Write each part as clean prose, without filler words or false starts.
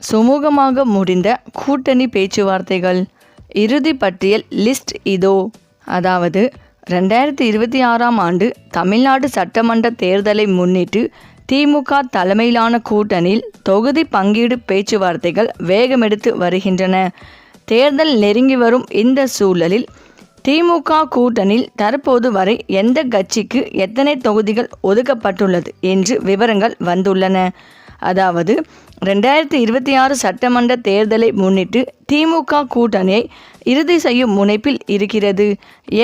சுமூகமாக முடிந்த கூட்டணி பேச்சுவார்த்தைகள். இறுதி பட்டியல் லிஸ்ட் இதோ. அதாவது 2026ஆம் ஆண்டு தமிழ்நாடு சட்டமன்ற தேர்தலை முன்னிட்டு திமுக தலைமையிலான கூட்டணியில் தொகுதி பங்கீடு பேச்சுவார்த்தைகள் வேகமெடுத்து வருகின்றன. தேர்தல் நெருங்கி வரும் இந்த சூழலில் திமுக கூட்டணியில் தற்போது வரை எந்த கட்சிக்கு எத்தனை தொகுதிகள் ஒதுக்கப்பட்டுள்ளது என்று விவரங்கள் வந்துள்ளன. அதாவது 2026 சட்டமன்ற தேர்தலை முன்னிட்டு திமுக கூட்டணியை இறுதி செய்யும் முனைப்பில் இருக்கிறது.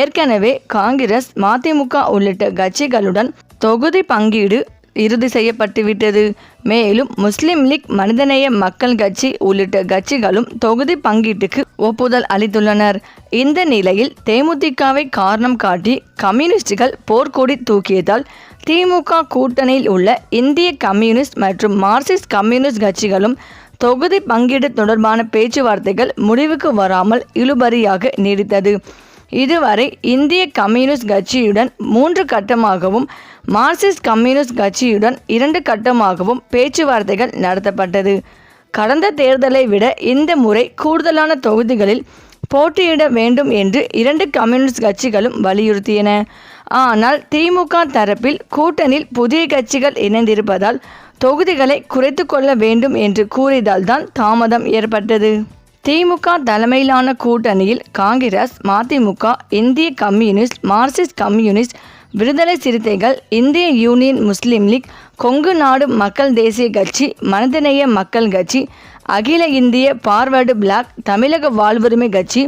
ஏற்கனவே காங்கிரஸ், மதிமுக உள்ளிட்ட கட்சிகளுடன் தொகுதி பங்கீடு இறுதி செய்யப்பட்டுவிட்டது. மேலும் முஸ்லிம் லீக், மனிதநேய மக்கள் கட்சி உள்ளிட்ட கட்சிகளும் தொகுதி பங்கீட்டுக்கு ஒப்புதல் அளித்துள்ளனர். இந்த நிலையில் தேமுதிகவை காரணம் காட்டி கம்யூனிஸ்டுகள் போர்க்கொடி தூக்கியதால் திமுக கூட்டணியில் உள்ள இந்திய கம்யூனிஸ்ட் மற்றும் மார்க்சிஸ்ட் கம்யூனிஸ்ட் கட்சிகளும் தொகுதி பங்கீடு தொடர்பான பேச்சுவார்த்தைகள் முடிவுக்கு வராமல் இழுபறியாக நீடித்தது. இதுவரை இந்திய கம்யூனிஸ்ட் கட்சியுடன் 3 கட்டமாகவும் மார்க்சிஸ்ட் கம்யூனிஸ்ட் கட்சியுடன் 2 கட்டமாகவும் பேச்சுவார்த்தைகள் நடத்தப்பட்டது. கடந்த தேர்தலை விட இந்த முறை கூடுதலான தொகுதிகளில் போட்டியிட வேண்டும் என்று 2 கம்யூனிஸ்ட் கட்சிகளும் வலியுறுத்தியன. ஆனால் திமுக தரப்பில் கூட்டணியில் புதிய கட்சிகள் இணைந்திருப்பதால் தொகுதிகளை குறைத்து கொள்ள வேண்டும் என்று கூறியதால்தான் தாமதம் ஏற்பட்டது. திமுக தலைமையிலான கூட்டணியில் காங்கிரஸ், மதிமுக, இந்திய கம்யூனிஸ்ட், மார்க்சிஸ்ட் கம்யூனிஸ்ட், விடுதலை சிறுத்தைகள், இந்திய யூனியன் முஸ்லீம் லீக், கொங்கு நாடு மக்கள் தேசிய கட்சி, மனிதநேய மக்கள் கட்சி, அகில இந்திய பார்வர்டு பிளாக், தமிழக வாழ்வுரிமை கட்சி,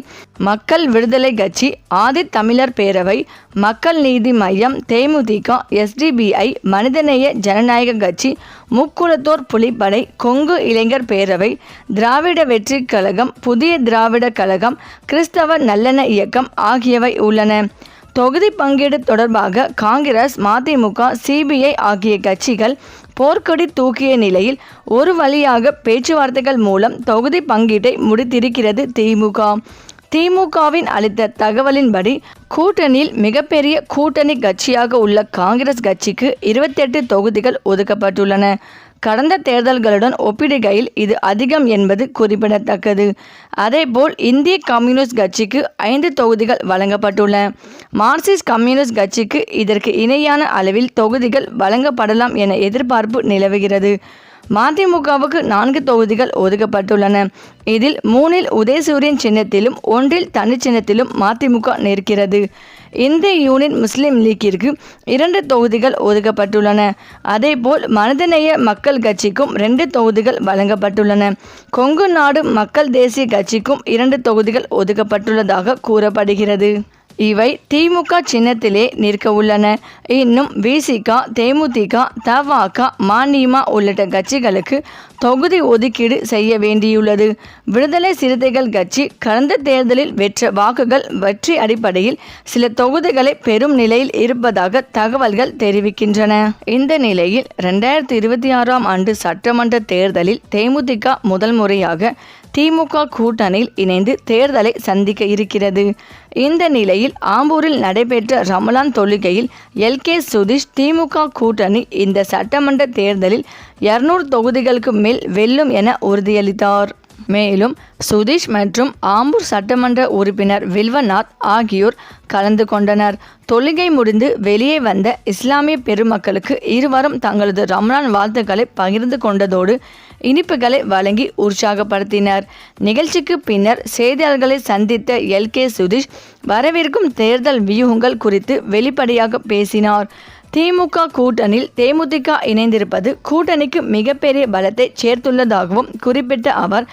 மக்கள் விடுதலை கட்சி, ஆதி தமிழர் பேரவை, மக்கள் நீதி மய்யம், தேமுதிக, SDPI, மனிதநேய ஜனநாயக கட்சி, முக்குளத்தோர் புலிப்படை, கொங்கு இளைஞர் பேரவை, திராவிட வெற்றி கழகம், புதிய திராவிட கழகம், கிறிஸ்தவ நல்லெண்ண இயக்கம் ஆகியவை உள்ளன. தொகுதி பங்கீடு தொடர்பாக காங்கிரஸ், மதிமுக, CBI ஆகிய கட்சிகள் போர்க்கொடி தூக்கிய நிலையில் ஒரு வழியாக பேச்சுவார்த்தைகள் மூலம் தொகுதி பங்கீட்டை முடித்திருக்கிறது திமுக. திமுகவின் அளித்த தகவலின்படி கூட்டணியில் மிகப்பெரிய கூட்டணி கட்சியாக உள்ள காங்கிரஸ் கட்சிக்கு 28 தொகுதிகள் ஒதுக்கப்பட்டுள்ளன. கடந்த தேர்தல்களுடன் ஒப்பிடுகையில் இது அதிகம் என்பது குறிப்பிடத்தக்கது. அதேபோல் இந்திய கம்யூனிஸ்ட் கட்சிக்கு 5 தொகுதிகள் வழங்கப்பட்டுள்ளன. மார்க்சிஸ்ட் கம்யூனிஸ்ட் கட்சிக்கு இதற்கு இணையான அளவில் தொகுதிகள் வழங்கப்படலாம் என எதிர்பார்ப்பு நிலவுகிறது. மதிமுகவுக்கு 4 தொகுதிகள் ஒதுக்கப்பட்டுள்ளன. இதில் 3இல் உதயசூரியன் சின்னத்திலும் 1இல் தனிச்சின்னத்திலும் மதிமுக நிற்கிறது. இந்திய யூனியன் முஸ்லீம் லீக்கிற்கு 2 தொகுதிகள் ஒதுக்கப்பட்டுள்ளன. அதேபோல் மனிதநேய மக்கள் கட்சிக்கும் 2 தொகுதிகள் வழங்கப்பட்டுள்ளன. கொங்கு நாடு மக்கள் தேசிய கட்சிக்கும் 2 தொகுதிகள் ஒதுக்கப்பட்டுள்ளதாக கூறப்படுகிறது. இவை திமுக சின்னத்திலே நிற்க உள்ளன. இன்னும் VCK, தேமுதிக, தவாக, மநீம உள்ளிட்ட கட்சிகளுக்கு தொகுதி ஒதுக்கீடு செய்ய வேண்டியுள்ளது. விடுதலை சிறுத்தைகள் கட்சி கடந்த தேர்தலில் வெற்ற வாக்குகள் வெற்றி அடிப்படையில் சில தொகுதிகளை பெறும் நிலையில் இருப்பதாக தகவல்கள் தெரிவிக்கின்றன. இந்த நிலையில் 2026ஆம் ஆண்டு சட்டமன்ற தேர்தலில் தேமுதிக முதல் முறையாக திமுக கூட்டணியில் இணைந்து தேர்தலை சந்திக்க இருக்கிறது. இந்த நிலையில் ஆம்பூரில் நடைபெற்ற ரமலான் தொழுகையில் LK சுதீஷ் திமுக கூட்டணி இந்த சட்டமன்ற தேர்தலில் 200 தொகுதிகளுக்கு மேல் வெல்லும் என உறுதியளித்தார். மேலும் சுதீஷ் மற்றும் ஆம்பூர் சட்டமன்ற உறுப்பினர் வில்வநாத் ஆகியோர் கலந்து கொண்டனர். தொழுகை முடிந்து வெளியே வந்த இஸ்லாமிய பெருமக்களுக்கு இருவரும் தங்களது ரமலான் வாழ்த்துக்களை பகிர்ந்து கொண்டதோடு இனிப்புகளை வழங்கி உற்சாகப்படுத்தினர். நிகழ்ச்சிக்கு பின்னர் செய்தியாளர்களை சந்தித்த LK சுதீஷ் வரவிருக்கும் தேர்தல் வியூகங்கள் குறித்து வெளிப்படையாக பேசினார். திமுக கூட்டணியில் தேமுதிக இணைந்திருப்பது கூட்டணிக்கு மிகப்பெரிய பலத்தை சேர்த்துள்ளதாகவும் குறிப்பிட்ட அவர்,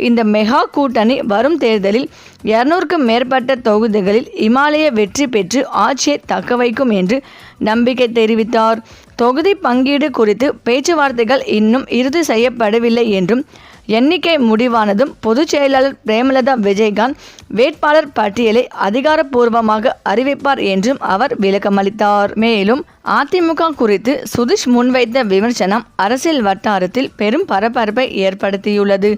இந்த மெகா கூட்டணி வரும் தேர்தலில் 200க்கும் மேற்பட்ட தொகுதிகளில் இமாலய வெற்றி பெற்று ஆட்சியை தக்கவைக்கும் என்று நம்பிக்கை தெரிவித்தார். தொகுதி பங்கீடு குறித்து பேச்சுவார்த்தைகள் இன்னும் இறுதி செய்யப்படவில்லை என்றும், எண்ணிக்கை முடிவானதும் பொதுச் செயலாளர் பிரேமலதா விஜயகாந்த் வேட்பாளர் பட்டியலை அதிகாரப்பூர்வமாக அறிவிப்பார் என்றும் அவர் விளக்கமளித்தார். மேலும் அதிமுக குறித்து சுதீஷ் முன்வைத்த விமர்சனம் அரசியல் வட்டாரத்தில் பெரும் பரபரப்பை ஏற்படுத்தியுள்ளது.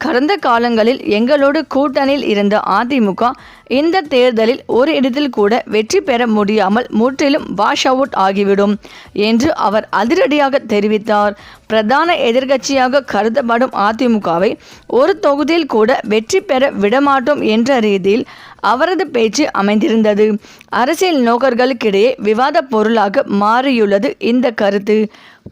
கடந்த காலங்களில் எங்களோடு கூட்டணியில் இருந்த அதிமுக இந்த தேர்தலில் ஒரு இடத்தில் கூட வெற்றி பெற முடியாமல் முற்றிலும் வாஷ் அவுட் ஆகிவிடும் என்று அவர் அதிரடியாக தெரிவித்தார். பிரதான எதிர்க்கட்சியாக கருதப்படும் அதிமுகவை ஒரு தொகுதியில் கூட வெற்றி பெற விடமாட்டோம் என்ற ரீதியில் அவரது பேச்சு அமைந்திருந்தது. அரசியல் நோக்கர்களுக்கிடையே விவாத பொருளாக மாறியுள்ளது இந்த கருத்து.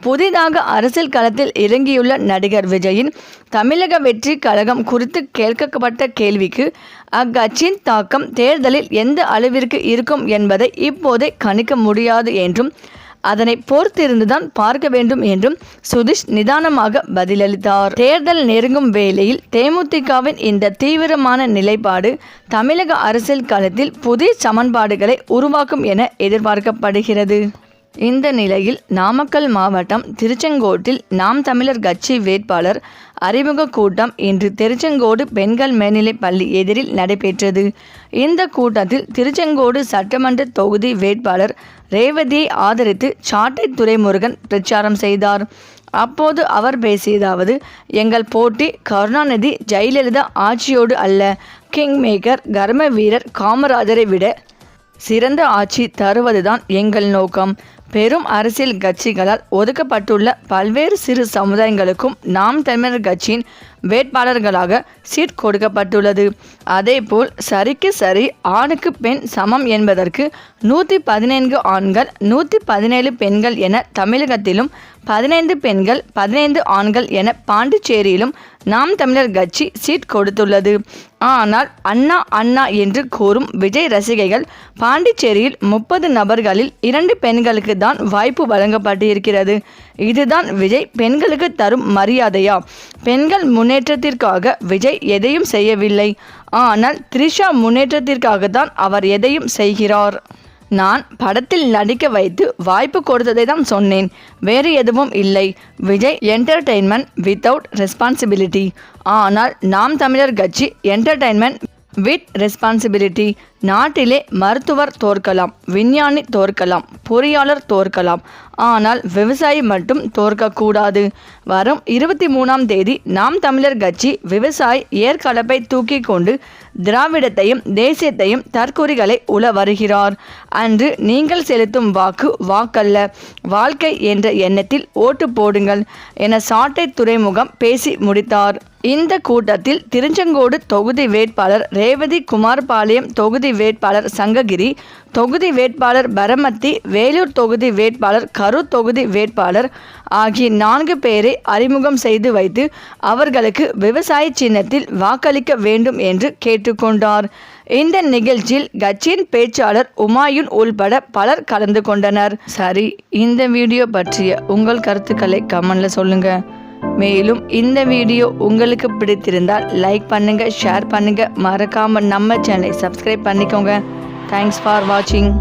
புதிதாக அரசியல் களத்தில் இறங்கியுள்ள நடிகர் விஜயின் தமிழக வெற்றி கழகம் குறித்து கேட்கப்பட்ட கேள்விக்கு அக்கட்சியின் தாக்கம் தேர்தலில் எந்த அளவிற்கு இருக்கும் என்பதை இப்போதே கணிக்க முடியாது என்றும் அதனை பொறுத்திருந்துதான் பார்க்க வேண்டும் என்றும் சுதீஷ் நிதானமாக பதிலளித்தார். தேர்தல் நெருங்கும் வேளையில் தேமுதிகவின் இந்த தீவிரமான நிலைப்பாடு தமிழக அரசியல் களத்தில் புதிய சமன்பாடுகளை உருவாக்கும் என எதிர்பார்க்கப்படுகிறது. இந்த நிலையில் நாமக்கல் மாவட்டம் திருச்செங்கோட்டில் நாம் தமிழர் கட்சி வேட்பாளர் அறிமுக கூட்டம் இன்று திருச்செங்கோடு பெண்கள் மேல்நிலைப் பள்ளி எதிரில் நடைபெற்றது. இந்த கூட்டத்தில் திருச்செங்கோடு சட்டமன்ற தொகுதி வேட்பாளர் ரேவதியை ஆதரித்து சாட்டை துரைமுருகன் பிரச்சாரம் செய்தார். அப்போது அவர் பேசியதாவது, எங்கள் போட்டி கருணாநிதி ஜெயலலிதா ஆட்சியோடு அல்ல, கிங் மேக்கர் கர்ம வீரர் காமராஜரை விட சிறந்த ஆட்சி தருவதுதான் எங்கள் நோக்கம். பெரும் அரசியல் கட்சிகளால் ஒதுக்கப்பட்டுள்ள பல்வேறு சிறு சமுதாயங்களுக்கும் நாம் தமிழர் கட்சியின் வேட்பாளர்களாக சீட் கொடுக்கப்பட்டுள்ளது. அதேபோல் சரிக்கு சரி ஆணுக்கு பெண் சமம் என்பதற்கு 114 ஆண்கள் 117 பெண்கள் என தமிழகத்திலும் 15 பெண்கள் 15 ஆண்கள் என பாண்டிச்சேரியிலும் நாம் தமிழர் கட்சி சீட் கொடுத்துள்ளது. ஆனால் அண்ணா அண்ணா என்று கூறும் விஜய் ரசிகைகள் பாண்டிச்சேரியில் 30 நபர்களில் 2 பெண்களுக்கு தான் வாய்ப்பு வழங்கப்பட்டிருக்கிறது. இதுதான் விஜய் பெண்களுக்கு தரும் மரியாதையா? பெண்கள் முன்னேற்றத்திற்காக விஜய் எதையும் செய்யவில்லை. ஆனால் த்ரிஷா முன்னேற்றத்திற்காக தான் அவர் எதையும் செய்கிறார். நான் படத்தில் நடிக்க வைத்து வாய்ப்பு கொடுத்ததை தான் சொன்னேன், வேறு எதுவும் இல்லை. Vijay entertainment without responsibility. ஆனால் நாம் தமிழர் கட்சி என்டர்டெயின்மெண்ட் வித் ரெஸ்பான்சிபிலிட்டி. நாட்டிலே மருத்துவர் தோற்கலாம், விஞ்ஞானி தோற்கலாம், பொறியாளர் தோற்கலாம், ஆனால் விவசாயி மட்டும் தோற்கக்கூடாது. வரும் 23ஆம் தேதி நாம் தமிழர் கட்சி விவசாயி ஏற்கலப்பை தூக்கி கொண்டு திராவிடத்தையும் தேசியத்தையும் தற்குறிகளை உள வருகிறார். அன்று நீங்கள் செலுத்தும் வாக்கு வாக்கல்ல, வாழ்க்கை என்ற எண்ணத்தில் ஓட்டு போடுங்கள் என சாட்டை துறைமுகம் பேசி முடித்தார். இந்த கூட்டத்தில் திருச்செங்கோடு தொகுதி வேட்பாளர் ரேவதி, குமாரபாளையம் தொகுதி வேட்பாளர் சங்ககிரி, தொகுதி வேட்பாளர் பரமத்தி, வேலூர் தொகுதி வேட்பாளர், கரூர் தொகுதி வேட்பாளர் ஆகிய 4 பேரை அறிமுகம் செய்து வைத்து அவர்களுக்கு விவசாய சின்னத்தில் வாக்களிக்க வேண்டும் என்று கேட்டுக்கொண்டார். இந்த நிகழ்ச்சியில் கட்சியின் பேச்சாளர் உமாயூன் உள்பட பலர் கலந்து கொண்டனர். சரி, இந்த வீடியோ பற்றிய உங்கள் கருத்துக்களை கமெண்ட்ல சொல்லுங்க. மேலும் இந்த வீடியோ உங்களுக்கு பிடித்திருந்தால் லைக் பண்ணுங்க, ஷேர் பண்ணுங்க, மறக்காம நம்ம சேனலை சப்ஸ்கிரைப் பண்ணிக்கோங்க. தேங்க்ஸ் ஃபார் வாட்சிங்.